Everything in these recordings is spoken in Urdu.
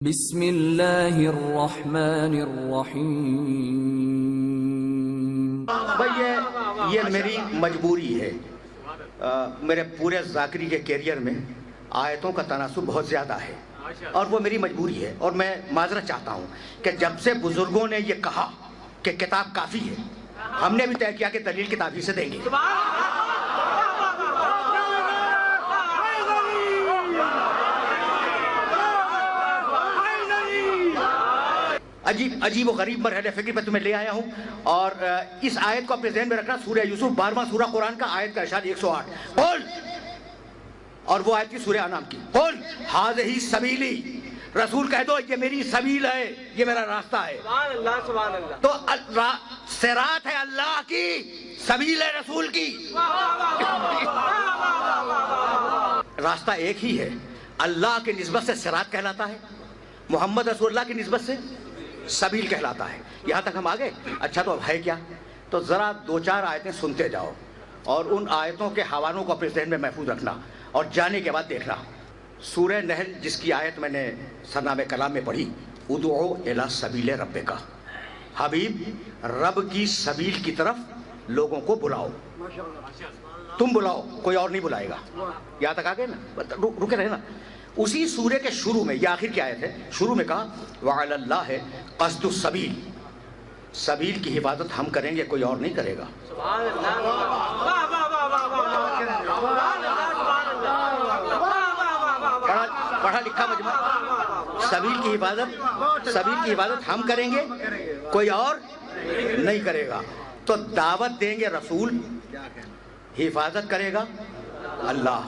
بسم اللہ الرحمن الرحیم۔ بھائی یہ میری مجبوری ہے۔ میرے پورے ذاکری کے کیریئر میں آیتوں کا تناسب بہت زیادہ ہے اور وہ میری مجبوری ہے، اور میں معذرت چاہتا ہوں کہ جب سے بزرگوں نے یہ کہا کہ کتاب کافی ہے، ہم نے بھی طے کیا کہ دلیل کتاب ہی سے دیں گے۔ عجیب و غریب مرحلے فکر پر تمہیں لے آیا ہوں، اور اس آیت کو اپنے ذہن میں رکھنا۔ سورہ یوسف 12واں سورہ قرآن کا، آیت کا ارشاد 108، قل، اور وہ آیت کی سورہ انعام کی، قل ھذہ سبیلی، رسول کہہ دو یہ میری سبیل ہے، یہ میرا راستہ ہے۔ سبحان اللہ سبحان اللہ۔ تو صراط ہے اللہ کی، سبیل ہے رسول کی، راستہ ایک ہی ہے۔ اللہ کی نسبت سے صراط کہلاتا ہے، محمد رسول اللہ کی نسبت سے سبیل کہلاتا ہے۔ یہاں تک ہم آ گئے؟ اچھا تو اب ہے کیا؟ تو ذرا دو چار آیتیں سنتے جاؤ اور ان آیتوں کے حوالوں کو اپنے ذہن میں محفوظ رکھنا، اور جانے کے بعد دیکھنا۔ سورہ نحل جس کی آیت میں نے سرنامہ کلام میں پڑھی، ادعو الی سبیل ربک، حبیب رب کی سبیل کی طرف لوگوں کو بلاؤ، تم بلاؤ، کوئی اور نہیں بلائے گا۔ یہاں تک آ گئے نا؟ رکے رہے نا۔ اسی سورے کے شروع میں، یہ آخر کی آیت ہے، شروع میں کہا وعلی اللہ قصد السبیل، سبیل کی حفاظت ہم کریں گے، کوئی اور نہیں کرے گا۔ پڑھا لکھا مجمع، سبیل کی حفاظت ہم کریں گے، کوئی اور نہیں کرے گا۔ تو دعوت دیں گے رسول، حفاظت کرے گا اللہ۔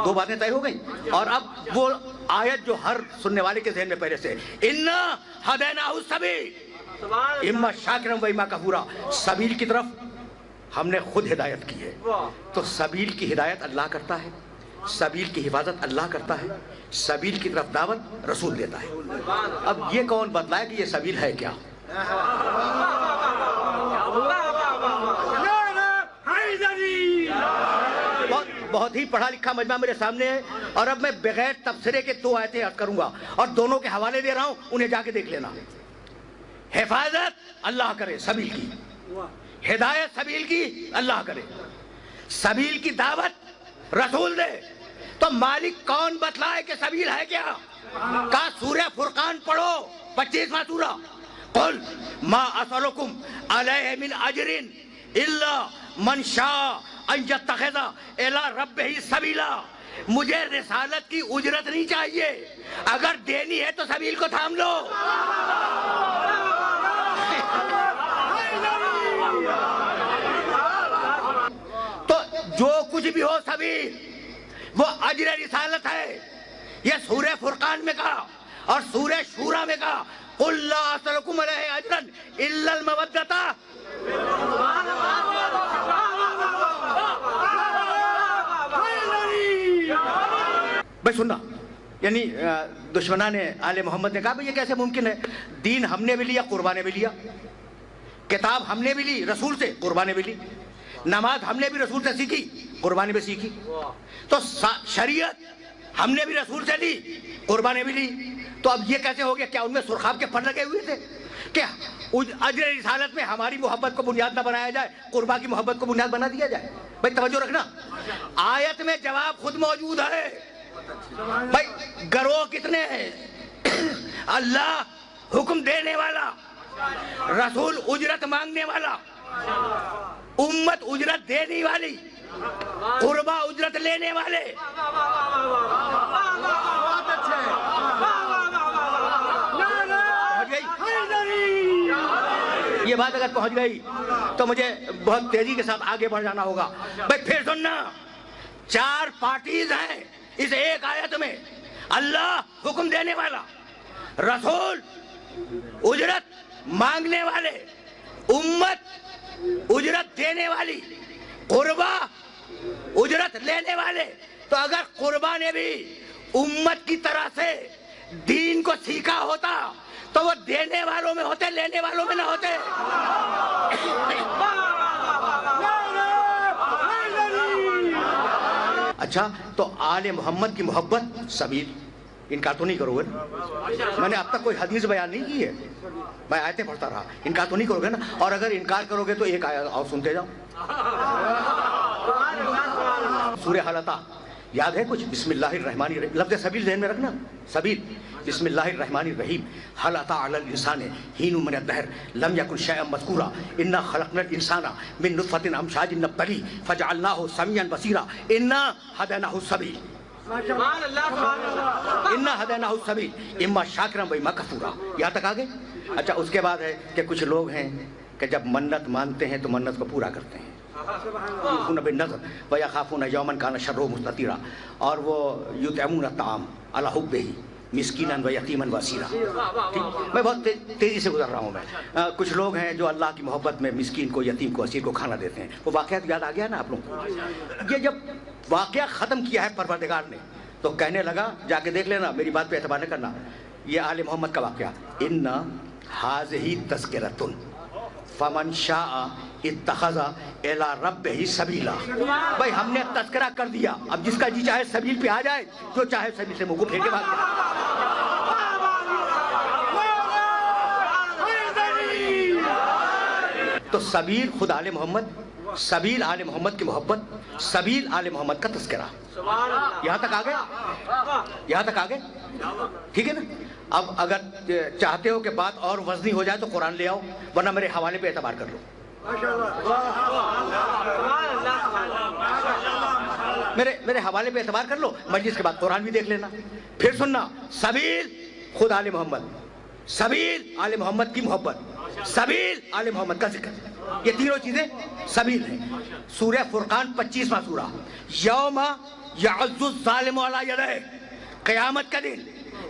دو باتیں طے ہو گئی۔ اور اب وہ آیت جو ہر سننے والے کے ذہن میں پہلے سے، انا ہدیناہ السبیل اما شاکرا و اما کفورا، سبیل کی طرف ہم نے خود ہدایت کی ہے۔ تو سبیل کی ہدایت اللہ کرتا ہے، سبیل کی حفاظت اللہ کرتا ہے، سبیل کی طرف دعوت رسول دیتا ہے۔ اب یہ کون بتلائے کہ یہ سبیل ہے کیا؟ بہت ہی پڑھا لکھا مجمع میرے سامنے ہے، اور اب میں بغیر تبصرے کے دو آیتیں عرض کروں گا، اور دونوں کے حوالے دے رہا ہوں، انہیں جا کے دیکھ لینا۔ حفاظت اللہ کرے سبیل کی، ہدایت سبیل کی اللہ کرے، سبیل کی دعوت رسول دے۔ تو مالک کون بتلائے کہ سبیل ہے کیا؟ کہا سورہ فرقان پڑھو، 25واں سورہ، قل ما اسألکم علیہ من اجر الا من شاء ان یتخذ الی ربہ سبیلا، مجھے رسالت کی اجرت نہیں چاہیے، اگر دینی ہے تو سبیل کو تھام لو۔ تو جو کچھ بھی ہو سبیل، وہ اجر رسالت ہے۔ یہ سورہ فرقان میں کہا، اور سورہ شورى میں کہا قل لا اسألکم علیہ اجرا الا المودۃ۔ بھائی سننا، یعنی دشمنان آل محمد نے کہا بھئی یہ کیسے ممکن ہے؟ دین ہم نے بھی لیا، قربا نے بھی لیا، کتاب ہم نے بھی لی رسول سے، قربا نے بھی لی، نماز ہم نے بھی رسول سے سیکھی، قربا نے بھی سیکھی، تو شریعت ہم نے بھی رسول سے لی، قربا نے بھی لی۔ تو اب یہ کیسے ہو گیا؟ کیا ان میں سرخاب کے پھر لگے ہوئے تھے کہ اجر رسالت میں ہماری محبت کو بنیاد نہ بنایا جائے، قربا کی محبت کو بنیاد بنا دیا جائے؟ بھائی توجہ رکھنا، آیت میں جواب خود موجود ہے۔ بھائی گروہ کتنے ہیں؟ اللہ حکم دینے والا، رسول اجرت مانگنے والا، امت اجرت دینے والی، قربا اجرت لینے والے۔ یہ بات اگر پہنچ گئی تو مجھے بہت تیزی کے ساتھ آگے بڑھ جانا ہوگا۔ بھائی پھر سننا، چار پارٹیز ہیں اس ایک آیت میں، اللہ حکم دینے والا، رسول اجرت مانگنے والے، امت اجرت دینے والی، قربا اجرت لینے والے۔ تو اگر قربا نے بھی امت کی طرح سے دین کو سیکھا ہوتا تو وہ دینے والوں میں ہوتے، لینے والوں میں نہ ہوتے۔ اچھا تو آل محمد کی محبت سبیل، انکار تو نہیں کرو گے نا؟ میں نے اب تک کوئی حدیث بیان نہیں کی ہے، میں آیتیں پڑھتا رہا، انکار تو نہیں کرو گے نا؟ اور اگر انکار کرو گے تو ایک آیت اور سنتے جاؤ۔ سورہ حلقہ یاد ہے کچھ؟ بسم اللہ الرحمن الرحیم، لفظ سبیل ذہن میں رکھنا، سبیل، بسم اللہ الرحمن الرحیم، هل اتى على الانسان حين من الدهر لم يكن شيئا مذكورا انا خلقنا الانسان من نطفة امشاج نبتليه فجعلناه سميعا بصيرا انا هديناه السبيل انا هديناه السبيل اما شاکرا و اما کفورا۔ یہاں تک آگے؟ اچھا اس کے بعد ہے کہ کچھ لوگ ہیں کہ جب منت مانتے ہیں تو منت کو پورا کرتے ہیں، یوفون بالنذر ویخافون یوما کان شرہ مستطیرا، اور وہ یطعمون الطعام علی حبہ مسکینا و یتیما و اسیرا۔ میں بہت تیزی سے گزر رہا ہوں، میں کچھ لوگ ہیں جو اللہ کی محبت میں مسکین کو، یتیم کو، اسیر کو کھانا دیتے ہیں۔ وہ واقعات یاد آ گیا نا آپ لوگوں کو؟ یہ جب واقعہ ختم کیا ہے پروردگار نے تو کہنے لگا، جا کے دیکھ لینا، میری بات پہ اعتبار نہ کرنا، یہ آل محمد کا واقعہ، ان ھذہ تذکرۃ فمن شاء اتخذ الی ربہ سبیلا۔ بھائی ہم نے تذکرہ کر دیا، اب جس کا جی چاہے سبیل پہ آ جائے، جو چاہے سبیل سے منہ کو پھیر کے بھاگ جائے۔ تو سبیل خود آل محمد، سبیل آل محمد کی محبت، سبیل آل محمد کا تذکرہ۔ یہاں تک آگے؟ یہاں تک آگے؟ ٹھیک ہے نا؟ اب اگر چاہتے ہو کہ بات اور وزنی ہو جائے تو قرآن لے آؤ، ورنہ میرے حوالے پہ اعتبار کر لو۔ میرے حوالے پہ اعتبار کر لو، مجلس کے بعد قرآن بھی دیکھ لینا۔ پھر سننا، سبیل خود آل محمد، سبیل آل محمد کی محبت، سبیل آل محمد کا ذکر، یہ تینوں چیزیں سبیل ہیں۔ سورہ فرقان 25واں سورہ، یوم یعض الظالم علی یدیہ، قیامت کا دن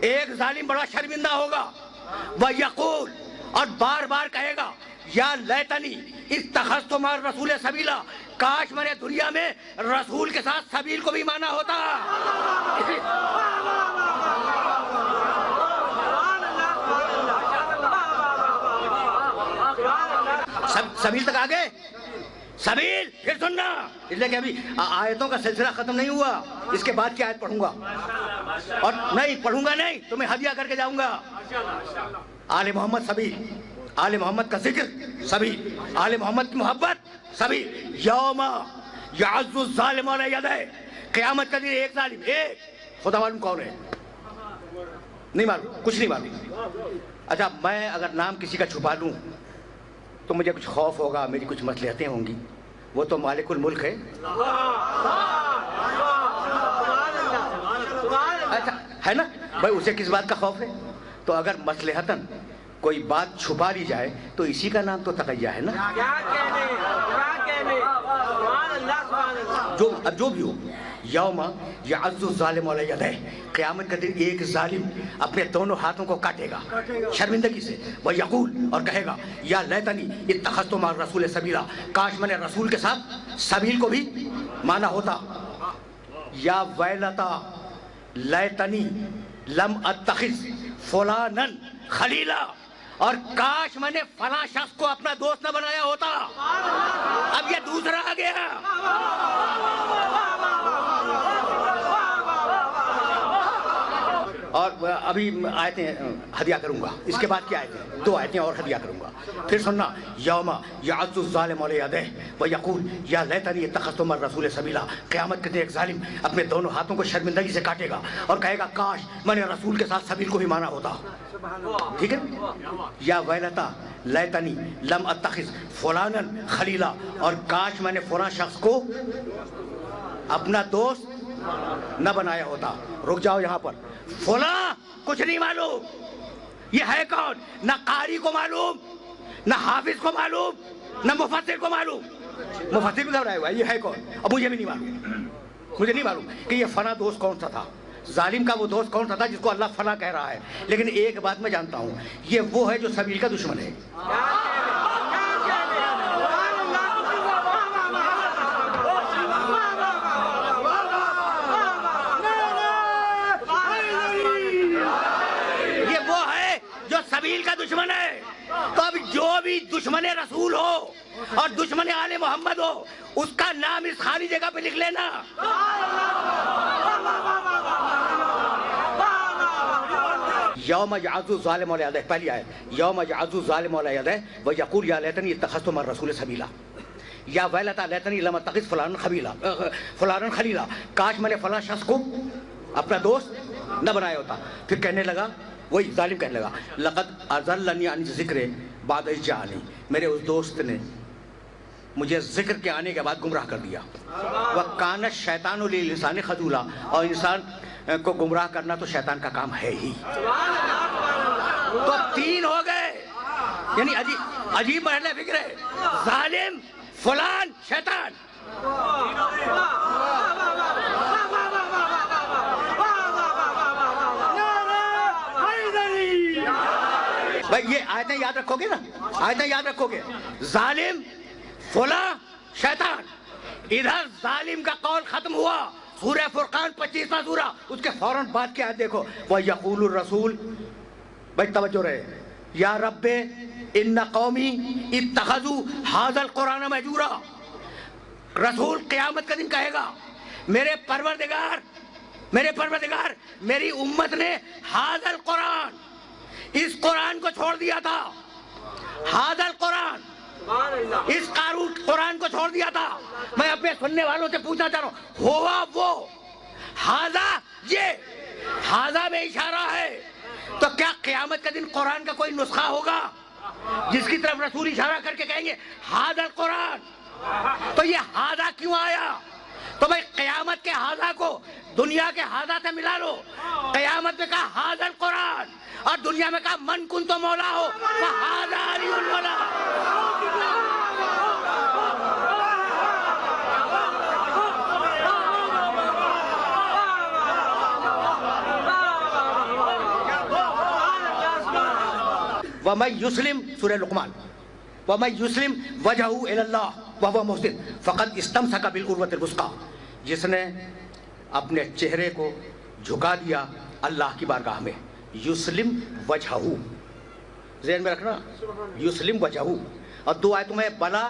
ایک ظالم بڑا شرمندہ ہوگا، وَيَقُولُ، اور بار بار کہے گا، یا لیتنی اتخذت مع الرسول سبیلا، کاش میں نے دنیا میں رسول کے ساتھ سبیل کو بھی مانا ہوتا۔ سبیل تک آگے؟ سبیل پھر سننا، اس لیے کہ ابھی آیتوں کا سلسلہ ختم نہیں ہوا، اس کے بعد کی آیت پڑھوں گا، اور نہیں پڑھوں گا نہیں تو میں ہدیہ کر کے جاؤں گا۔ آل محمد سبیل، آل محمد کا ذکر سبیل، آل محمد کی محبت سبیل۔ یوم یعض الظالم علی یدیہ، قیامت کا دن ایک ظالم، ایک، خدا معلوم کون ہے؟ نہیں معلوم، کچھ نہیں معلوم۔ اچھا میں اگر نام کسی کا چھپا لوں تو مجھے کچھ خوف ہوگا، میری کچھ مصلحتیں ہوں گی، وہ تو مالک الملک ہے۔ اچھا ہے نا بھائی، اسے کس بات کا خوف ہے؟ تو اگر مصلحتاً کوئی بات چھپا لی جائے تو اسی کا نام تو تقیہ ہے نا۔ جو بھی ہو، یوم یعض الظالم علی یدیہ، قیامت کا دن ایک ظالم اپنے دونوں ہاتھوں کو کاٹے گا شرمندگی سے، وہ یقول، اور کہے گا، یا لیتنی اتخذت مع الرسول سبیلا، کاش میں نے رسول کے ساتھ سبیل کو بھی مانا ہوتا۔ یا ویلتا لیتنی لم اتخذ فلانا خلیلا، اور کاش میں نے فلاں شخص کو اپنا دوست نہ بنایا ہوتا۔ اب یہ دوسرا آ گیا۔ اور ابھی آیتیں ہدیہ کروں گا، اس کے بعد کیا آیتیں؟ دو آیتیں اور ہدیہ کروں گا۔ پھر سننا، یوم یعض الظالم علی یدیہ ویقول یا لیتنی اتخذت مع الرسول سبیلا، قیامت کے دن ایک ظالم اپنے دونوں ہاتھوں کو شرمندگی سے کاٹے گا اور کہے گا، کاش میں نے رسول کے ساتھ سبیل کو بھی مانا ہوتا۔ ٹھیک ہے؟ یا ویلتا لیتنی لم اتخذ فلانا خلیلا، اور کاش میں نے فلاں شخص کو اپنا دوست نہ بنایا ہوتا۔ رک جاؤ یہاں پر، فلاں کچھ نہیں معلوم، یہ ہے کون؟ نہ قاری کو معلوم، نہ حافظ کو معلوم، نہ مفسر کو معلوم۔ مفسر بھی گھبرایا ہوا ہے، یہ ہے کون؟ اب مجھے بھی نہیں معلوم، مجھے نہیں معلوم کہ یہ فلاں دوست کون سا تھا، ظالم کا وہ دوست کون سا تھا جس کو اللہ فلاں کہہ رہا ہے۔ لیکن ایک بات میں جانتا ہوں، یہ وہ ہے جو سبیل کا دشمن ہے۔ سبیل کا دشمن ہے۔ تو اب جو بھی دشمن رسول ہو اور دشمن آل محمد ہو، اس کا نام اس خالی جگہ پہ لکھ لینا۔ یوم یعض الظالم علی یدیہ، پہلی آیت یوم یعض الظالم علی یدیہ ویقول یا لیتنی اتخذت مع الرسول سبیلا یا ویلتا لیتنی لم اتخذ فلانا خلیلا، کاش میں نے فلاں شخص کو اپنا دوست نہ بنایا ہوتا. پھر کہنے لگا، وہی ظالم کہنے لگا لقد اضلنی عن الذکر بعد اذ جاءنی، میرے اس دوست نے مجھے ذکر کے آنے کے بعد گمراہ کر دیا. وَكَانَ الشَّيْطَانُ لِلْإِنسَانِ خَذُولًا، اور انسان کو گمراہ کرنا تو شیطان کا کام ہے ہی. تو تین ہو گئے، یعنی عجیب مرحلہ فکر ہے، ظالم، فلان، شیطان. بھائی یہ آیتیں یاد رکھو گے نا، آیتیں یاد رکھو گے، ظالم، فلاں، شیطان. ادھر ظالم کا قول ختم ہوا، سورہ فرقان 25واں سورہ، اس کے فوراً بعد کی آیت دیکھو، وَيَقُولُ الرَّسُولُ، بھائی توجہ رہے، یا رب ان قومی اتخذوا ھذا القرآن مہجورا. رسول قیامت کا دن کہے گا میرے پروردگار میری امت نے ھذا القرآن، اس قرآن کو چھوڑ دیا تھا. ھذا القرآن، اس قرآن کو چھوڑ دیا تھا. میں اپنے سننے والوں سے پوچھنا چاہ رہا ہوں، ہوا وہ ھذا، یہ ھذا میں اشارہ ہے، تو کیا قیامت کا دن قرآن کا کوئی نسخہ ہوگا جس کی طرف رسول اشارہ کر کے کہیں گے ھذا القرآن؟ تو یہ ھذا کیوں آیا؟ تو بھائی قیامت کے ھذا کو دنیا کے ھذا سے ملا لو. قیامت میں کہا ھذا القرآن، اور دنیا میں کہا من کنت مولا ہو فھذا علی المولا. وَمَن يُسْلِمْ سورہ لقمان، وَمَن يُسْلِمْ وَجْهَهُ إِلَى اللَّهِ وَهُوَ مُحْسِنٌ فَقَدْ اسْتَمْسَكَ بِالْعُرْوَةِ الْوُثْقَىٰ، جس نے اپنے چہرے کو جھکا دیا اللہ کی بارگاہ میں. یسلم وجہہو، ذہن میں رکھنا، یسلم وجہہو. اور دو آیتوں میں بلا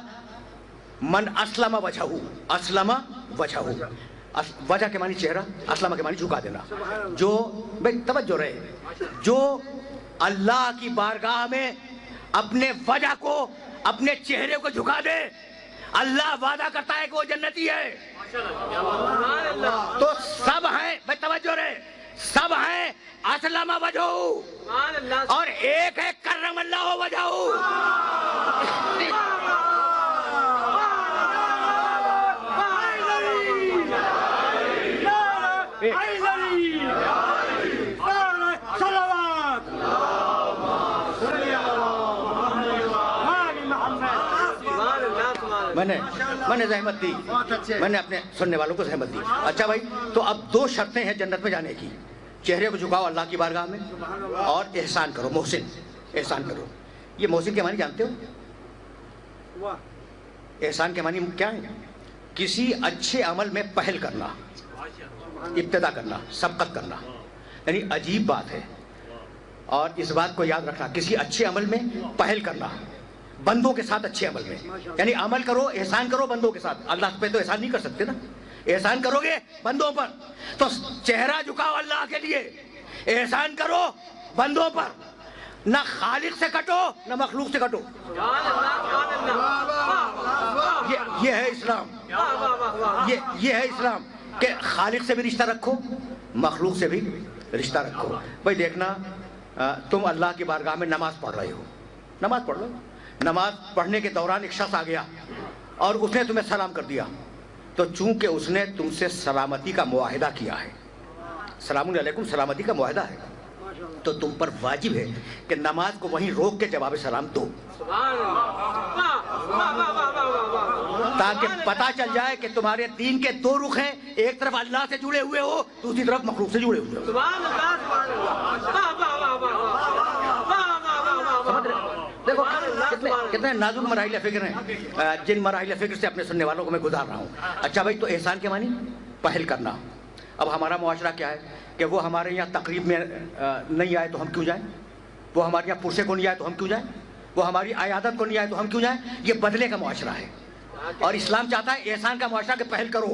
من اسلم وجہہو، اسلم وجہہو، وجہ کے معنی چہرہ، اسلم کے معنی جھکا دینا. جو بھائی توجہ رہے، جو اللہ کی بارگاہ میں اپنے وجہ کو، اپنے چہرے کو جھکا دے، اللہ وعدہ کرتا ہے کہ وہ جنتی ہے. تو سب ہیں، بھائی توجہ رہے، سب ہیں اسلم وجہہ، اور ایک ہے کرم اللہ وجہہ. میں نے زحمت دی، میں نے اپنے سننے والوں کو زحمت دی. اچھا بھائی، تو اب دو شرطیں ہیں جنت میں جانے کی، چہرے کو جھکاؤ اللہ کی بارگاہ میں، اور احسان کرو، محسن، احسان کرو. یہ محسن کے معنی جانتے ہو؟ احسان کے معنی کیا ہے؟ کسی اچھے عمل میں پہل کرنا، ابتدا کرنا، سبقت کرنا. یعنی عجیب بات ہے، اور اس بات کو یاد رکھنا، کسی اچھے عمل میں پہل کرنا، بندوں کے ساتھ اچھے عمل میں. یعنی عمل کرو، احسان کرو بندوں کے ساتھ. اللہ پہ تو احسان نہیں کر سکتے نا، احسان کرو گے بندوں پر. تو چہرہ جھکاؤ اللہ کے لیے، احسان کرو بندوں پر، نہ خالق سے کٹو نہ مخلوق سے کٹو. یہ ہے اسلام، یہ ہے اسلام کہ خالق سے بھی رشتہ رکھو، مخلوق سے بھی رشتہ رکھو. بھائی دیکھنا، تم اللہ کی بارگاہ میں نماز پڑھ رہے ہو، نماز پڑھ رہے ہو، نماز پڑھنے کے دوران ایک شخص آ گیا اور اس نے تمہیں سلام کر دیا. تو چونکہ اس نے تم سے سلامتی کا معاہدہ کیا ہے، سلام علیکم سلامتی کا معاہدہ ہے، تو تم پر واجب ہے کہ نماز کو وہیں روک کے جواب سلام دو، تاکہ پتہ چل جائے کہ تمہارے دین کے دو رخ ہیں، ایک طرف اللہ سے جڑے ہوئے ہو، دوسری طرف مخلوق سے جڑے ہوئے ہو. دیکھو کتنے نازک مراحل فکر ہیں، جن مراحل فکر سے اپنے سننے والوں کو میں گزار رہا ہوں. اچھا بھائی، تو احسان کے معنی پہل کرنا. اب ہمارا معاشرہ کیا ہے کہ وہ ہمارے یہاں تقریب میں نہیں آئے تو ہم کیوں جائیں، وہ ہمارے یہاں پرسے کو نہیں آئے تو ہم کیوں جائیں، وہ ہماری عیادت کو نہیں آئے تو ہم کیوں جائیں. یہ بدلے کا معاشرہ ہے، اور اسلام چاہتا ہے احسان کا معاشرہ کہ پہل کرو.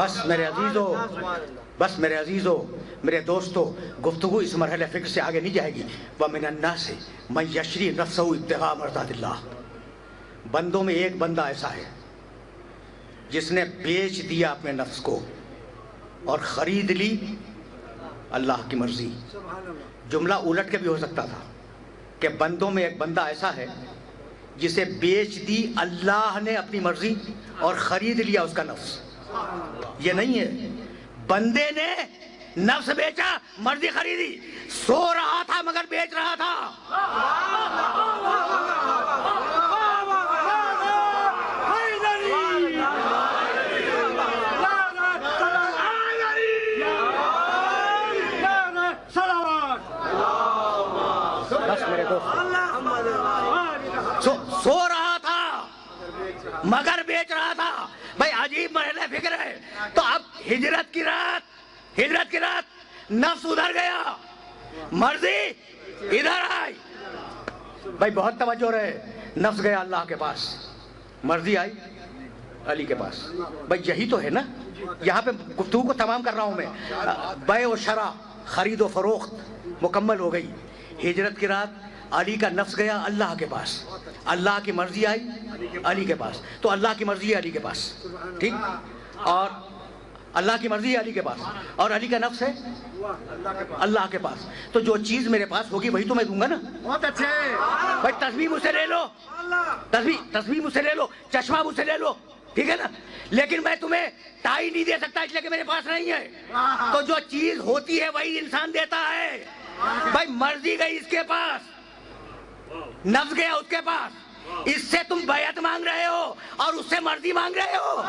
بس میرے عزیزو، میرے دوستو، گفتگو اس مرحلے فکر سے آگے نہیں جائے گی. وَمِنَ النَّاسِ مَن يَشْرِي نَفْسَهُ ابْتِغَاءَ مَرْضَاتِ اللَّهِ. بندوں میں ایک بندہ ایسا ہے جس نے بیچ دیا اپنے نفس کو اور خرید لی اللہ کی مرضی. جملہ الٹ کے بھی ہو سکتا تھا کہ بندوں میں ایک بندہ ایسا ہے جسے بیچ دی اللہ نے اپنی مرضی اور خرید لیا اس کا نفس. یہ نہیں ہے بندے نے نفس بیچا، مرضی خریدی. سو رہا تھا مگر بیچ رہا تھا. بس میرے دوست، سو رہا تھا مگر بیچ رہا تھا. بھائی عجیب مرحلہ فکر ہے. تو اب ہجرت کی رات نفس ادھر گیا، مرضی ادھر آئی. بھائی بہت توجہ رہے. نفس گیا اللہ کے پاس، مرضی آئی علی کے پاس. بھائی یہی تو ہے نا. یہاں پہ گفتگو کو تمام کر رہا ہوں میں. بیع و شرع، خرید و فروخت مکمل ہو گئی. ہجرت کی رات علی کا نفس گیا اللہ کے پاس، اللہ کی مرضی آئی علی کے پاس. تو اللہ کی مرضی ہے علی کے پاس، ٹھیک. اور اللہ کی مرضی ہے علی کے پاس اور علی کا نفس ہے اللہ کے پاس. تو جو چیز میرے پاس ہوگی وہی تو میں دوں گا نا. بہت اچھے. بھائی تسبیح مجھ سے لے لو، تسبیح مجھ سے لے لو، چشمہ مجھ سے لے لو، ٹھیک ہے نا. لیکن میں تمہیں ٹائی نہیں دے سکتا اس لیے کہ میرے پاس نہیں ہے. تو جو چیز ہوتی ہے وہی انسان دیتا ہے. بھائی مرضی گئی اس کے پاس، نفس گیا اس کے پاس. اس سے تم بیعت مانگ رہے ہو اور اس سے مرضی مانگ رہے ہو.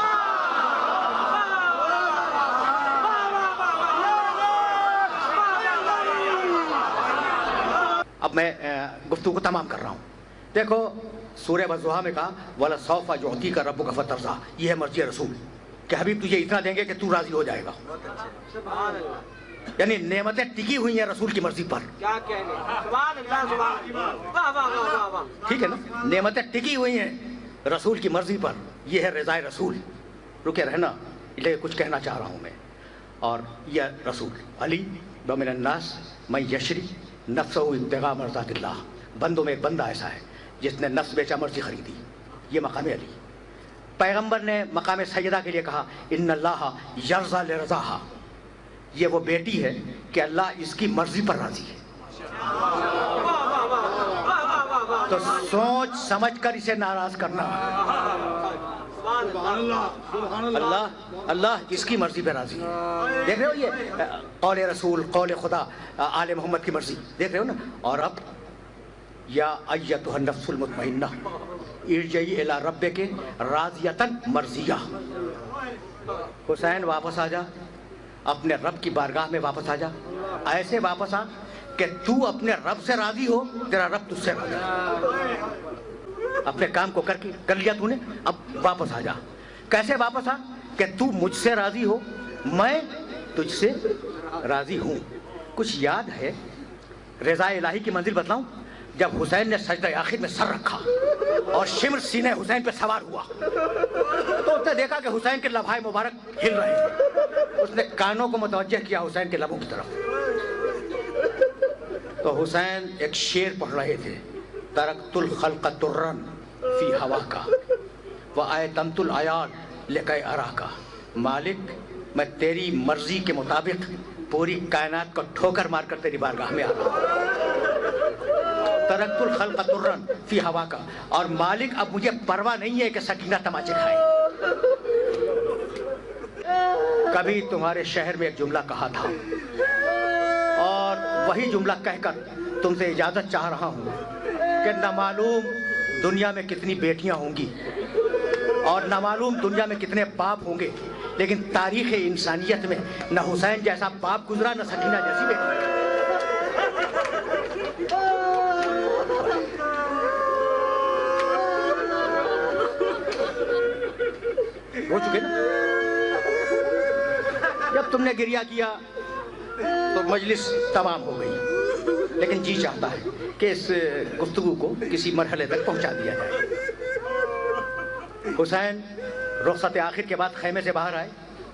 اب میں گفتگو کو تمام کر رہا ہوں. دیکھو سورہ والضحیٰ میں کہا وَلَسَوْفَ يُعْطِيكَ رَبُّكَ فَتَرْضَىٰ. یہ ہے مرضی رسول کہ حبیب تجھے اتنا دیں گے کہ تو راضی ہو جائے گا. یعنی نعمتیں ٹکی ہوئی ہیں رسول کی مرضی پر. ٹھیک ہے نا، نعمتیں ٹکی ہوئی ہیں رسول کی مرضی پر. یہ ہے رضائے رسول. رکے رہنا، لیکن کچھ کہنا چاہ رہا ہوں میں. اور یہ رسول علی وَمِنَ النَّاسِ مَن يَشْرِي نَفْسَهُ ابْتِغَاءَ مَرْضَاتِ اللَّهِ. بندوں میں ایک بندہ ایسا ہے جس نے نفس بیچا، مرضی خریدی. یہ مقام علی. پیغمبر نے مقام سیدہ کے لیے کہا ان اللہ یرضیٰ لرضاہا. یہ وہ بیٹی ہے کہ اللہ اس کی مرضی پر راضی ہے. تو سوچ سمجھ کر اسے ناراض کرنا. اللہ اس کی مرضی پہ راضی ہے. دیکھ رہے ہو یہ قول رسول، قول خدا، آل محمد کی مرضی دیکھ رہے ہو نا. اور اب یا ایتھا النفس المطمئنہ ارجعی الی ربک راضیۃ مرضیہ. حسین واپس آ جا، اپنے رب کی بارگاہ میں واپس آ جا. ایسے واپس آ کہ تو اپنے رب سے راضی ہو، تیرا رب تجھ سے راضی ہو. اپنے کام کو کر لیا تو نے، اب واپس آ جا. کیسے واپس آ کہ تو مجھ سے راضی ہو، میں تجھ سے راضی ہوں. کچھ یاد ہے رضا الہی کی منزل بتلاؤں؟ جب حسین نے سجدہ آخر میں سر رکھا اور شمر سینے حسین پہ سوار ہوا تو اس نے دیکھا کہ حسین کے لبھائے مبارک ہل رہے ہیں. اس نے کانوں کو متوجہ کیا حسین کے لبوں کی طرف. تو حسین ایک شعر پڑھ رہے تھے ترکت الخلق ترا فی ہواکا وآیتمت العیال لکی اراکا. مالک میں تیری مرضی کے مطابق پوری کائنات کو ٹھوکر مار کر تیری بارگاہ میں آ رہا ہوں. ترکت الخلق ترا فی ہواکا. اور مالک اب مجھے پرواہ نہیں ہے کہ سکینہ تماچے کھائے. کبھی تمہارے شہر میں ایک جملہ کہا تھا اور وہی جملہ کہہ کر تم سے اجازت چاہ رہا ہوں کہ نہ معلوم دنیا میں کتنی بیٹیاں ہوں گی اور نہ معلوم دنیا میں کتنے باپ ہوں گے، لیکن تاریخ انسانیت میں نہ حسین جیسا باپ گزرا نہ سکینہ جیسی بیٹی. ہو چکے نا. جب تم نے گریہ کیا تو مجلس تمام ہو گئی، لیکن جی چاہتا ہے کہ اس گفتگو کو کسی مرحلے تک پہنچا دیا جائے. حسین رخصت آخر کے بعد خیمے سے باہر آئے